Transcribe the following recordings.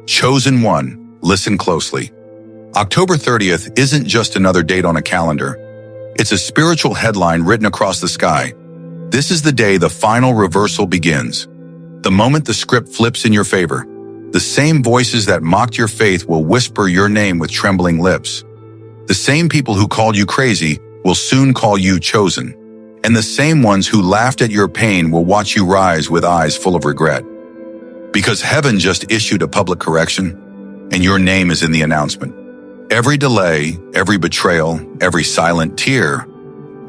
Chosen one, listen closely. October 30th isn't just another date on a calendar. It's a spiritual headline written across the sky. This is the day the final reversal begins. The moment the script flips in your favor, the same voices that mocked your faith will whisper your name with trembling lips. The same people who called you crazy will soon call you chosen. And the same ones who laughed at your pain will watch you rise with eyes full of regret. Because heaven just issued a public correction, and your name is in the announcement. Every delay, every betrayal, every silent tear,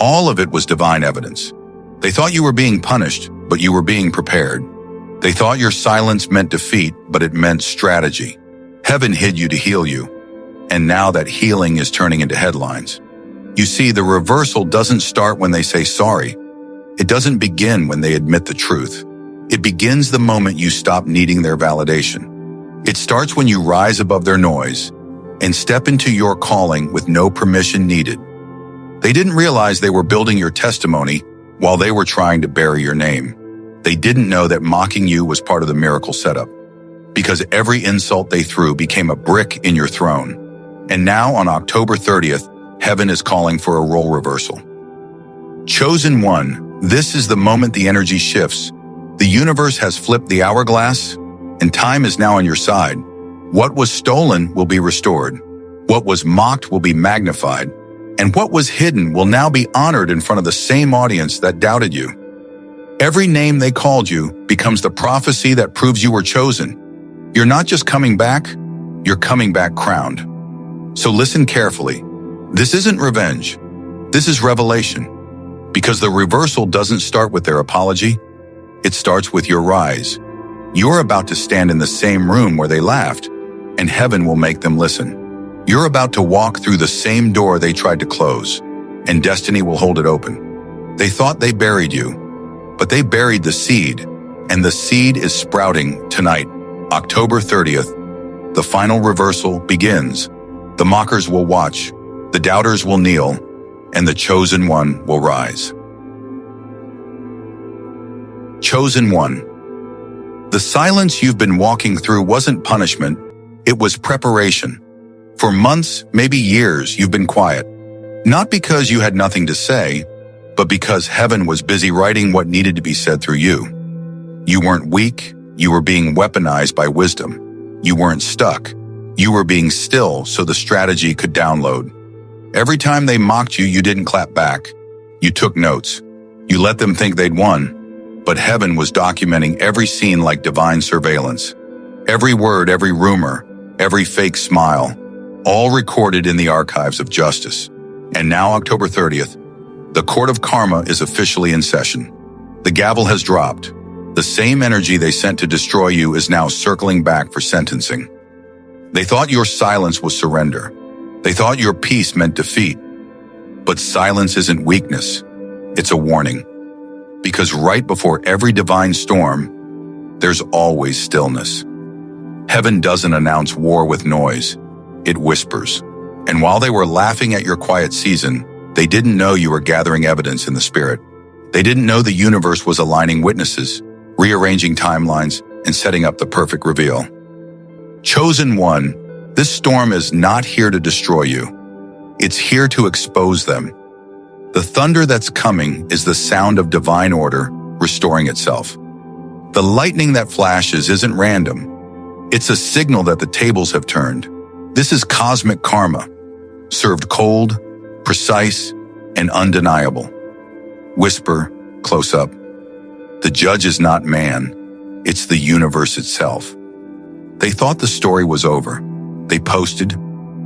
all of it was divine evidence. They thought you were being punished, but you were being prepared. They thought your silence meant defeat, but it meant strategy. Heaven hid you to heal you. And now that healing is turning into headlines. You see, the reversal doesn't start when they say sorry. It doesn't begin when they admit the truth. It begins the moment you stop needing their validation. It starts when you rise above their noise and step into your calling with no permission needed. They didn't realize they were building your testimony while they were trying to bury your name. They didn't know that mocking you was part of the miracle setup, because every insult they threw became a brick in your throne. And now on October 30th, heaven is calling for a role reversal. Chosen one, this is the moment the energy shifts. The universe has flipped the hourglass, and time is now on your side. What was stolen will be restored. What was mocked will be magnified. And what was hidden will now be honored in front of the same audience that doubted you. Every name they called you becomes the prophecy that proves you were chosen. You're not just coming back, you're coming back crowned. So listen carefully. This isn't revenge. This is revelation. Because the reversal doesn't start with their apology. It starts with your rise. You're about to stand in the same room where they laughed, and heaven will make them listen. You're about to walk through the same door they tried to close, and destiny will hold it open. They thought they buried you, but they buried the seed, and the seed is sprouting tonight, October 30th. The final reversal begins. The mockers will watch, the doubters will kneel, and the chosen one will rise. Chosen one. The silence you've been walking through wasn't punishment, it was preparation. For months, maybe years, you've been quiet. Not because you had nothing to say, but because heaven was busy writing what needed to be said through you. You weren't weak, you were being weaponized by wisdom. You weren't stuck. You were being still so the strategy could download. Every time they mocked you, you didn't clap back. You took notes. You let them think they'd won. But heaven was documenting every scene like divine surveillance. Every word, every rumor, every fake smile, all recorded in the archives of justice. And now, October 30th, the court of karma is officially in session. The gavel has dropped. The same energy they sent to destroy you is now circling back for sentencing. They thought your silence was surrender. They thought your peace meant defeat. But silence isn't weakness. It's a warning. Because right before every divine storm, there's always stillness. Heaven doesn't announce war with noise. It whispers. And while they were laughing at your quiet season, they didn't know you were gathering evidence in the spirit. They didn't know the universe was aligning witnesses, rearranging timelines, and setting up the perfect reveal. Chosen one, this storm is not here to destroy you. It's here to expose them. The thunder that's coming is the sound of divine order restoring itself. The lightning that flashes isn't random. It's a signal that the tables have turned. This is cosmic karma, served cold, precise, and undeniable. Whisper, close up. The judge is not man, it's the universe itself. They thought the story was over. They posted,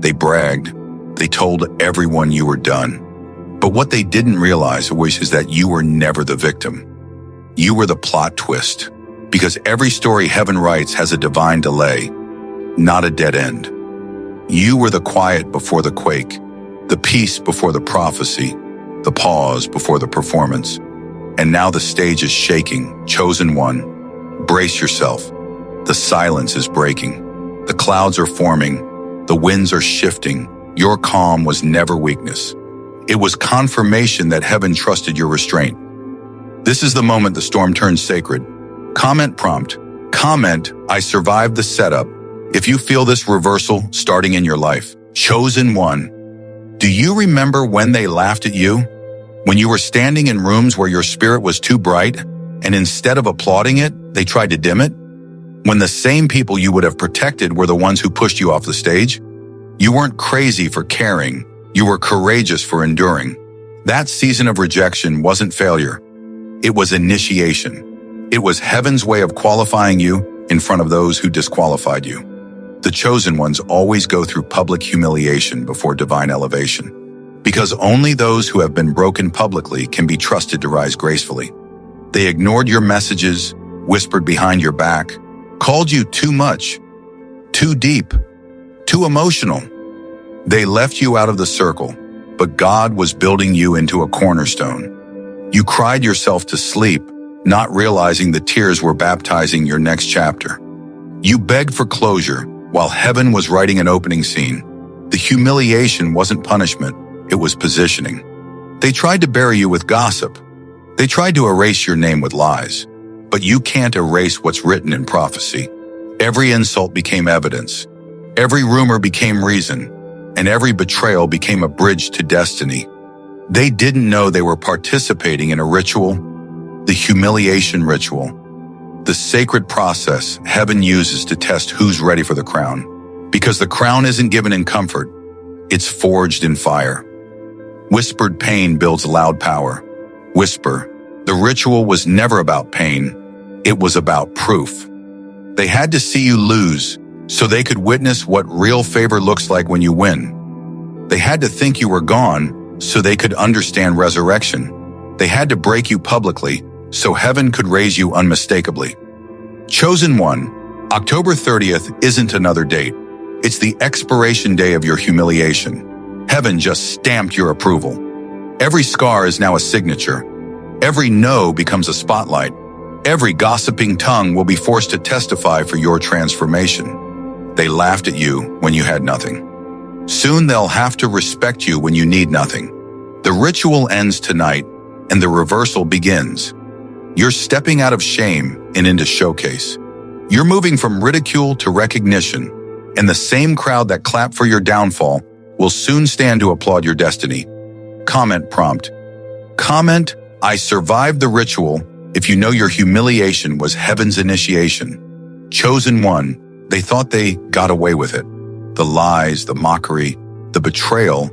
they bragged, they told everyone you were done. But what they didn't realize is that you were never the victim. You were the plot twist, because every story heaven writes has a divine delay, not a dead end. You were the quiet before the quake, the peace before the prophecy, the pause before the performance. And now the stage is shaking. Chosen one, brace yourself. The silence is breaking. The clouds are forming. The winds are shifting. Your calm was never weakness. It was confirmation that heaven trusted your restraint. This is the moment the storm turns sacred. Comment prompt. Comment, I survived the setup. If you feel this reversal starting in your life, chosen one, do you remember when they laughed at you? When you were standing in rooms where your spirit was too bright, and instead of applauding it, they tried to dim it? When the same people you would have protected were the ones who pushed you off the stage? You weren't crazy for caring, you were courageous for enduring. That season of rejection wasn't failure. It was initiation. It was heaven's way of qualifying you in front of those who disqualified you. The chosen ones always go through public humiliation before divine elevation, because only those who have been broken publicly can be trusted to rise gracefully. They ignored your messages, whispered behind your back, called you too much, too deep, too emotional. They left you out of the circle, but God was building you into a cornerstone. You cried yourself to sleep, not realizing the tears were baptizing your next chapter. You begged for closure while heaven was writing an opening scene. The humiliation wasn't punishment, it was positioning. They tried to bury you with gossip. They tried to erase your name with lies. But you can't erase what's written in prophecy. Every insult became evidence. Every rumor became reason. And every betrayal became a bridge to destiny. They didn't know they were participating in a ritual, the humiliation ritual, the sacred process heaven uses to test who's ready for the crown. Because the crown isn't given in comfort, it's forged in fire. Whispered pain builds loud power. Whisper, the ritual was never about pain, it was about proof. They had to see you lose, so they could witness what real favor looks like when you win. They had to think you were gone, so they could understand resurrection. They had to break you publicly, so heaven could raise you unmistakably. Chosen one, October 30th isn't another date. It's the expiration day of your humiliation. Heaven just stamped your approval. Every scar is now a signature. Every no becomes a spotlight. Every gossiping tongue will be forced to testify for your transformation. They laughed at you when you had nothing. Soon they'll have to respect you when you need nothing. The ritual ends tonight, and the reversal begins. You're stepping out of shame and into showcase. You're moving from ridicule to recognition, and the same crowd that clapped for your downfall will soon stand to applaud your destiny. Comment prompt. Comment, I survived the ritual, if you know your humiliation was heaven's initiation. Chosen one, they thought they got away with it. The lies, the mockery, the betrayal,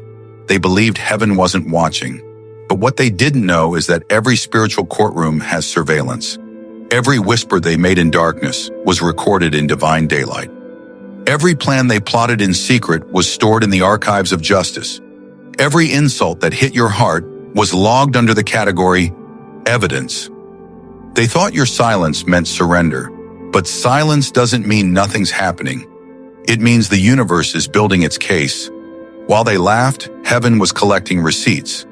they believed heaven wasn't watching. But what they didn't know is that every spiritual courtroom has surveillance. Every whisper they made in darkness was recorded in divine daylight. Every plan they plotted in secret was stored in the archives of justice. Every insult that hit your heart was logged under the category evidence. They thought your silence meant surrender, but silence doesn't mean nothing's happening. It means the universe is building its case. While they laughed, heaven was collecting receipts.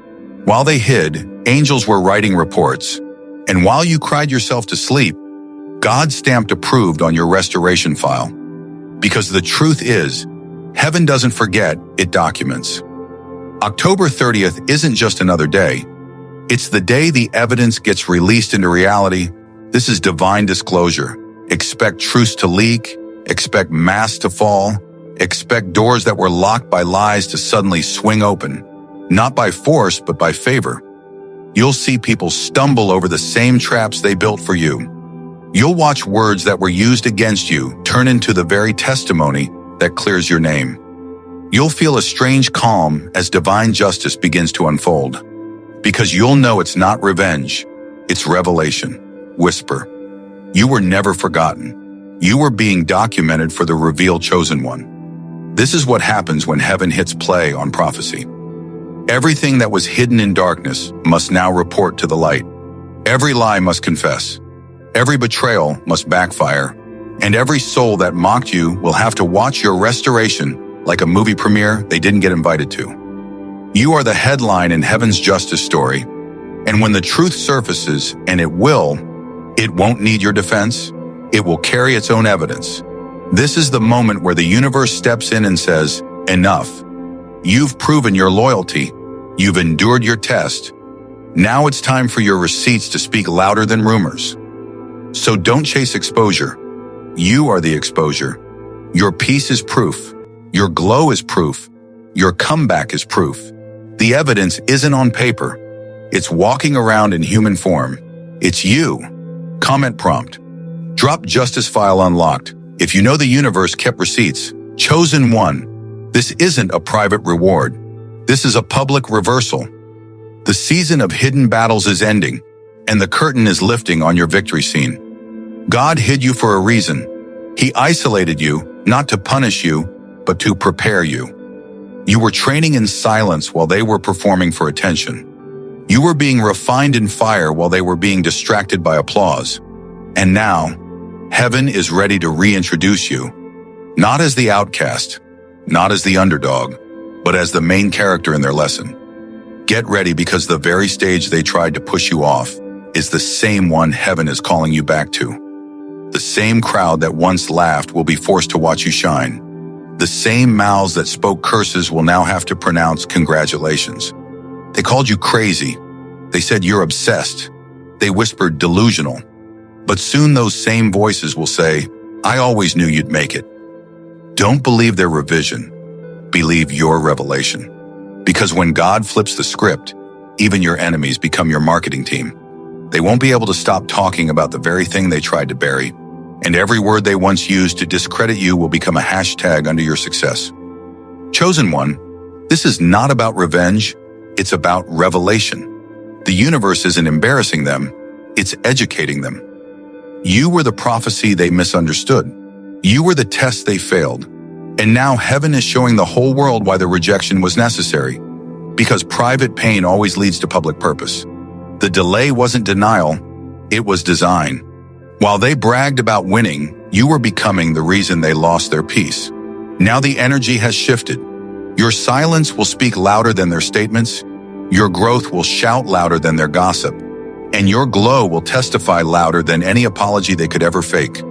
While they hid, angels were writing reports. And while you cried yourself to sleep, God stamped approved on your restoration file. Because the truth is, heaven doesn't forget, it documents. October 30th isn't just another day. It's the day the evidence gets released into reality. This is divine disclosure. Expect truths to leak. Expect masks to fall. Expect doors that were locked by lies to suddenly swing open. Not by force, but by favor. You'll see people stumble over the same traps they built for you. You'll watch words that were used against you turn into the very testimony that clears your name. You'll feel a strange calm as divine justice begins to unfold. Because you'll know it's not revenge, it's revelation. Whisper. You were never forgotten. You were being documented for the revealed chosen one. This is what happens when heaven hits play on prophecy. Everything that was hidden in darkness must now report to the light. Every lie must confess. Every betrayal must backfire. And every soul that mocked you will have to watch your restoration like a movie premiere they didn't get invited to. You are the headline in heaven's justice story. And when the truth surfaces, and it won't need your defense. It will carry its own evidence. This is the moment where the universe steps in and says, enough. You've proven your loyalty. You've endured your test. Now it's time for your receipts to speak louder than rumors. So don't chase exposure. You are the exposure. Your peace is proof. Your glow is proof. Your comeback is proof. The evidence isn't on paper. It's walking around in human form. It's you. Comment prompt. Drop justice file unlocked. If you know the universe kept receipts. Chosen one. This isn't a private reward. This is a public reversal. The season of hidden battles is ending, and the curtain is lifting on your victory scene. God hid you for a reason. He isolated you, not to punish you, but to prepare you. You were training in silence while they were performing for attention. You were being refined in fire while they were being distracted by applause. And now, heaven is ready to reintroduce you, not as the outcast, not as the underdog, but as the main character in their lesson. Get ready, because the very stage they tried to push you off is the same one heaven is calling you back to. The same crowd that once laughed will be forced to watch you shine. The same mouths that spoke curses will now have to pronounce congratulations. They called you crazy. They said you're obsessed. They whispered delusional. But soon those same voices will say, I always knew you'd make it. Don't believe their revision. Believe your revelation. Because when God flips the script, even your enemies become your marketing team. They won't be able to stop talking about the very thing they tried to bury, and every word they once used to discredit you will become a hashtag under your success. Chosen one, this is not about revenge, it's about revelation. The universe isn't embarrassing them, it's educating them. You were the prophecy they misunderstood. You were the test they failed. And now heaven is showing the whole world why the rejection was necessary. Because private pain always leads to public purpose. The delay wasn't denial, it was design. While they bragged about winning, you were becoming the reason they lost their peace. Now the energy has shifted. Your silence will speak louder than their statements. Your growth will shout louder than their gossip. And your glow will testify louder than any apology they could ever fake.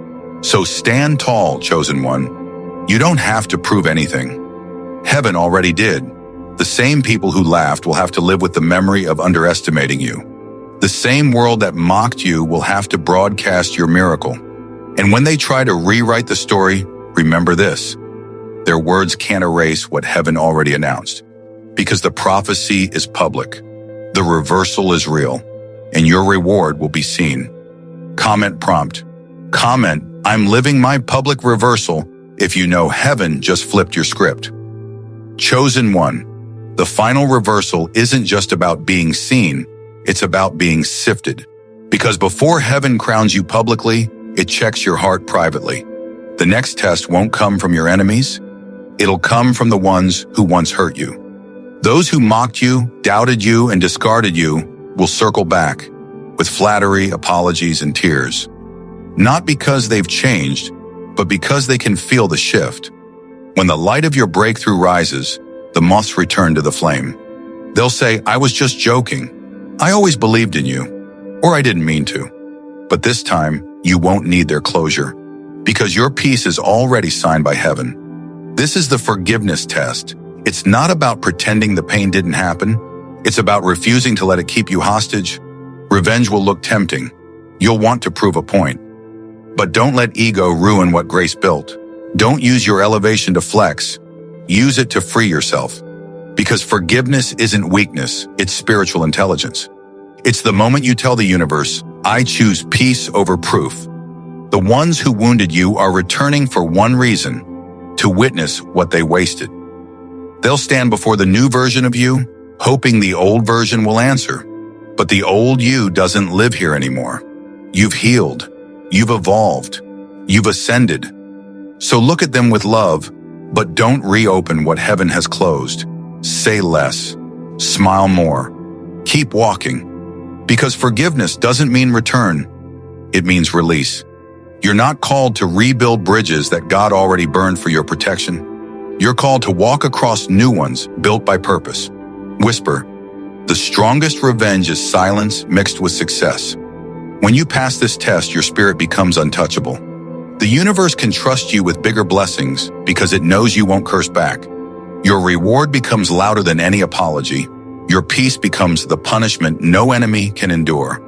So stand tall, chosen one. You don't have to prove anything. Heaven already did. The same people who laughed will have to live with the memory of underestimating you. The same world that mocked you will have to broadcast your miracle. And when they try to rewrite the story, remember this. Their words can't erase what heaven already announced. Because the prophecy is public. The reversal is real. And your reward will be seen. Comment prompt. Comment, I'm living my public reversal, if you know heaven just flipped your script. Chosen one, the final reversal isn't just about being seen, it's about being sifted. Because before heaven crowns you publicly, it checks your heart privately. The next test won't come from your enemies, it'll come from the ones who once hurt you. Those who mocked you, doubted you, and discarded you will circle back with flattery, apologies, and tears. Not because they've changed, but because they can feel the shift. When the light of your breakthrough rises, the moths return to the flame. They'll say, I was just joking. I always believed in you. Or I didn't mean to. But this time, you won't need their closure. Because your peace is already signed by heaven. This is the forgiveness test. It's not about pretending the pain didn't happen. It's about refusing to let it keep you hostage. Revenge will look tempting. You'll want to prove a point. But don't let ego ruin what grace built. Don't use your elevation to flex. Use it to free yourself. Because forgiveness isn't weakness, it's spiritual intelligence. It's the moment you tell the universe, I choose peace over proof. The ones who wounded you are returning for one reason, to witness what they wasted. They'll stand before the new version of you, hoping the old version will answer. But the old you doesn't live here anymore. You've healed. You've evolved. You've ascended. So look at them with love, but don't reopen what heaven has closed. Say less. Smile more. Keep walking. Because forgiveness doesn't mean return. It means release. You're not called to rebuild bridges that God already burned for your protection. You're called to walk across new ones built by purpose. Whisper, the strongest revenge is silence mixed with success. When you pass this test, your spirit becomes untouchable. The universe can trust you with bigger blessings because it knows you won't curse back. Your reward becomes louder than any apology. Your peace becomes the punishment no enemy can endure.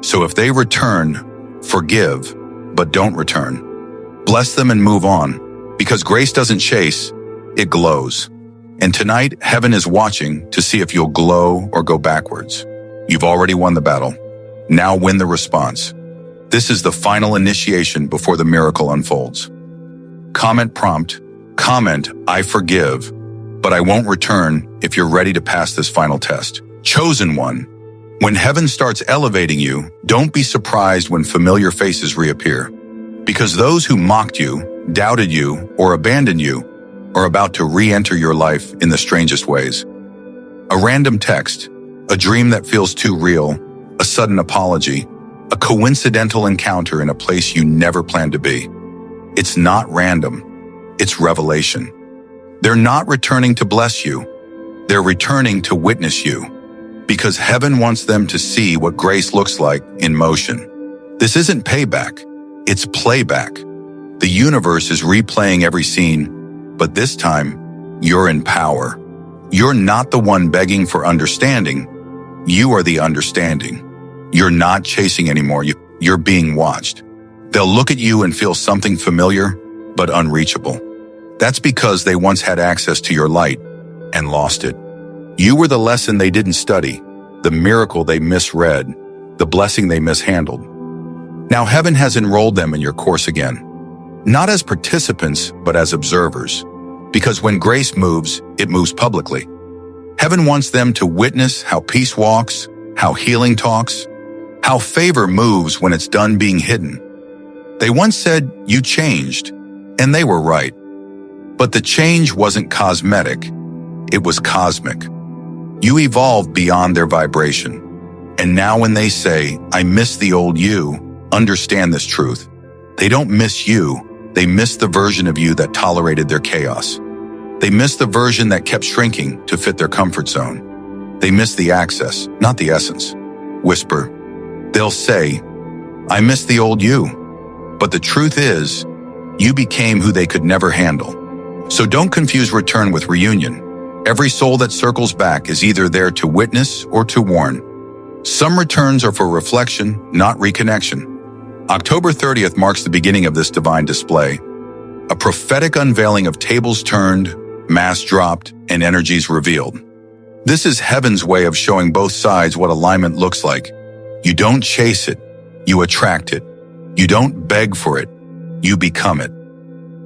So if they return, forgive, but don't return. Bless them and move on. Because grace doesn't chase, it glows. And tonight, heaven is watching to see if you'll glow or go backwards. You've already won the battle. Now win the response. This is the final initiation before the miracle unfolds. Comment prompt, comment, I forgive, but I won't return if you're ready to pass this final test. Chosen one. When heaven starts elevating you, don't be surprised when familiar faces reappear. Because those who mocked you, doubted you, or abandoned you are about to re-enter your life in the strangest ways. A random text, a dream that feels too real, a sudden apology, a coincidental encounter in a place you never planned to be. It's not random, it's revelation. They're not returning to bless you, they're returning to witness you, because heaven wants them to see what grace looks like in motion. This isn't payback, it's playback. The universe is replaying every scene, but this time, you're in power. You're not the one begging for understanding, you are the understanding. You're not chasing anymore, you're being watched. They'll look at you and feel something familiar, but unreachable. That's because they once had access to your light and lost it. You were the lesson they didn't study, the miracle they misread, the blessing they mishandled. Now heaven has enrolled them in your course again, not as participants, but as observers. Because when grace moves, it moves publicly. Heaven wants them to witness how peace walks, how healing talks, how favor moves when it's done being hidden. They once said, you changed, and they were right. But the change wasn't cosmetic, it was cosmic. You evolved beyond their vibration. And now when they say, I miss the old you, understand this truth. They don't miss you, they miss the version of you that tolerated their chaos. They miss the version that kept shrinking to fit their comfort zone. They miss the access, not the essence. Whisper. They'll say, I miss the old you. But the truth is, you became who they could never handle. So don't confuse return with reunion. Every soul that circles back is either there to witness or to warn. Some returns are for reflection, not reconnection. October 30th marks the beginning of this divine display. A prophetic unveiling of tables turned, masks dropped, and energies revealed. This is heaven's way of showing both sides what alignment looks like. You don't chase it, you attract it. You don't beg for it, you become it.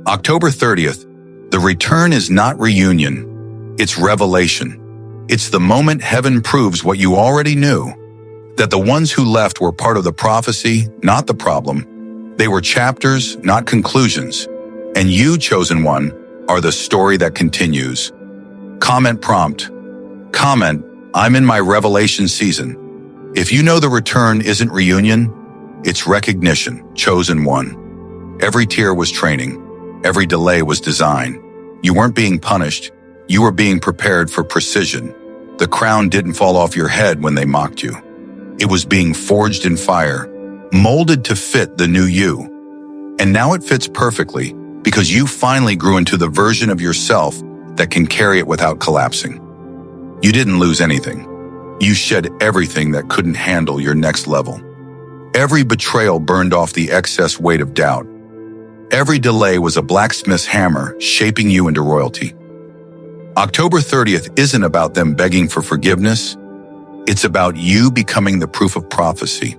October 30th, the return is not reunion, it's revelation. It's the moment heaven proves what you already knew, that the ones who left were part of the prophecy, not the problem. They were chapters, not conclusions. And you, chosen one, are the story that continues. Comment prompt. Comment, I'm in my revelation season. If you know the return isn't reunion, it's recognition, chosen one. Every tear was training. Every delay was design. You weren't being punished. You were being prepared for precision. The crown didn't fall off your head when they mocked you. It was being forged in fire, molded to fit the new you. And now it fits perfectly because you finally grew into the version of yourself that can carry it without collapsing. You didn't lose anything. You shed everything that couldn't handle your next level. Every betrayal burned off the excess weight of doubt. Every delay was a blacksmith's hammer shaping you into royalty. October 30th isn't about them begging for forgiveness. It's about you becoming the proof of prophecy.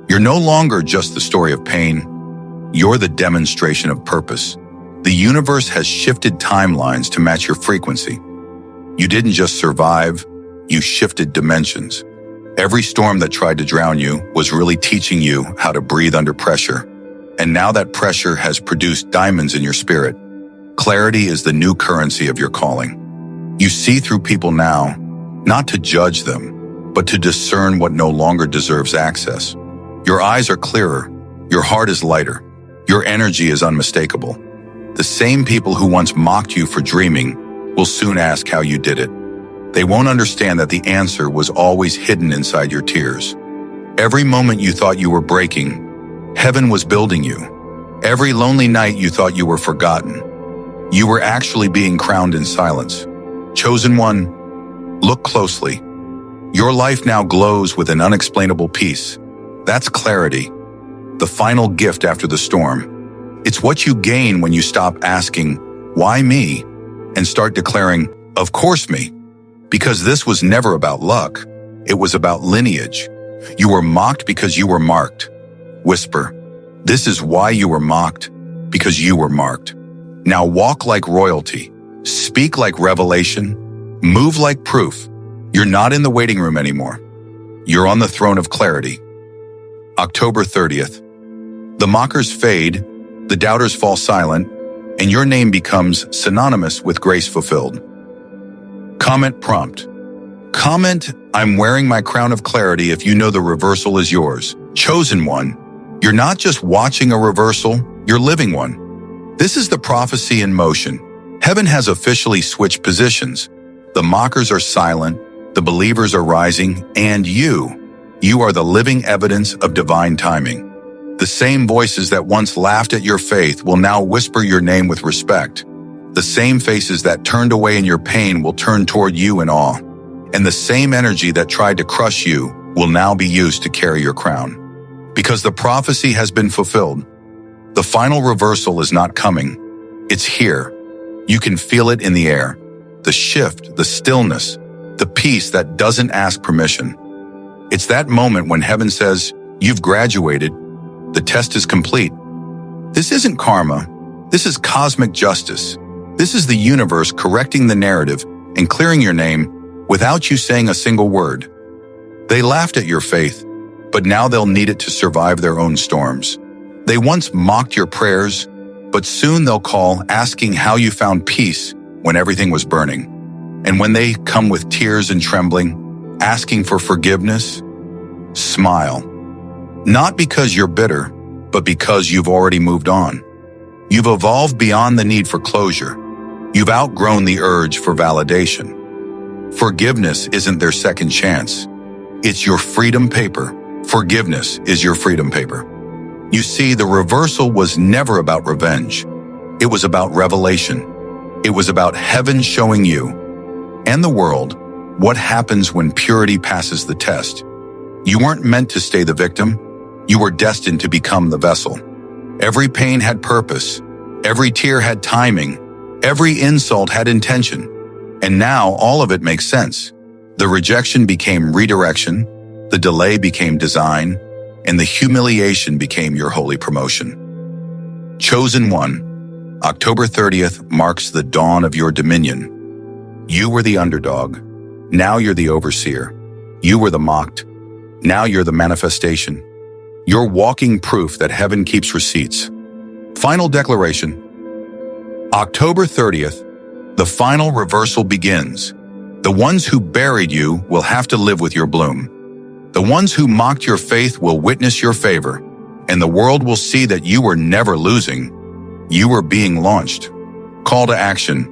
You're no longer just the story of pain. You're the demonstration of purpose. The universe has shifted timelines to match your frequency. You didn't just survive, you shifted dimensions. Every storm that tried to drown you was really teaching you how to breathe under pressure. And now that pressure has produced diamonds in your spirit. Clarity is the new currency of your calling. You see through people now, not to judge them, but to discern what no longer deserves access. Your eyes are clearer, your heart is lighter, your energy is unmistakable. The same people who once mocked you for dreaming will soon ask how you did it. They won't understand that the answer was always hidden inside your tears. Every moment you thought you were breaking, heaven was building you. Every lonely night you thought you were forgotten, you were actually being crowned in silence. Chosen one, look closely. Your life now glows with an unexplainable peace. That's clarity, the final gift after the storm. It's It's what you gain when you stop asking, "Why me?" and start declaring, "Of course me." Because this was never about luck. It was about lineage. You were mocked because you were marked. Whisper, "This is why you were mocked, because you were marked." Now walk like royalty. Speak like revelation. Move like proof. You're not in the waiting room anymore. You're on the throne of clarity. October 30th. The mockers fade, the doubters fall silent, and your name becomes synonymous with grace fulfilled. Comment prompt. Comment, "I'm wearing my crown of clarity," if you know the reversal is yours. Chosen one, you're not just watching a reversal, you're living one. This is the prophecy in motion. Heaven has officially switched positions. The mockers are silent, the believers are rising, and you are the living evidence of divine timing. The same voices that once laughed at your faith will now whisper your name with respect. The same faces that turned away in your pain will turn toward you in awe. And the same energy that tried to crush you will now be used to carry your crown. Because the prophecy has been fulfilled. The final reversal is not coming. It's here. You can feel it in the air. The shift, the stillness, the peace that doesn't ask permission. It's that moment when heaven says, "You've graduated. The test is complete." This isn't karma. This is cosmic justice. This is the universe correcting the narrative and clearing your name without you saying a single word. They laughed at your faith, but now they'll need it to survive their own storms. They once mocked your prayers, but soon they'll call asking how you found peace when everything was burning. And when they come with tears and trembling, asking for forgiveness, smile. Not because you're bitter, but because you've already moved on. You've evolved beyond the need for closure. You've outgrown the urge for validation. Forgiveness isn't their second chance. It's your freedom paper. Forgiveness is your freedom paper. You see, the reversal was never about revenge. It was about revelation. It was about heaven showing you and the world what happens when purity passes the test. You weren't meant to stay the victim. You were destined to become the vessel. Every pain had purpose. Every tear had timing. Every insult had intention. And now all of it makes sense. The rejection became redirection. The delay became design. And the humiliation became your holy promotion. Chosen one, October 30th marks the dawn of your dominion. You were the underdog. Now you're the overseer. You were the mocked. Now you're the manifestation. You're walking proof that heaven keeps receipts. Final declaration. October 30th, the final reversal begins. The ones who buried you will have to live with your bloom. The ones who mocked your faith will witness your favor, and the world will see that you were never losing. You were being launched. Call to action.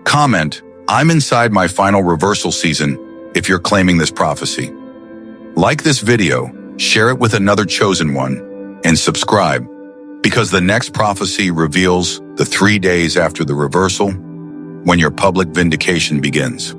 Comment, "I'm inside my final reversal season," if you're claiming this prophecy. Like this video, share it with another chosen one, and subscribe, because the next prophecy reveals the 3 days after the reversal, when your public vindication begins.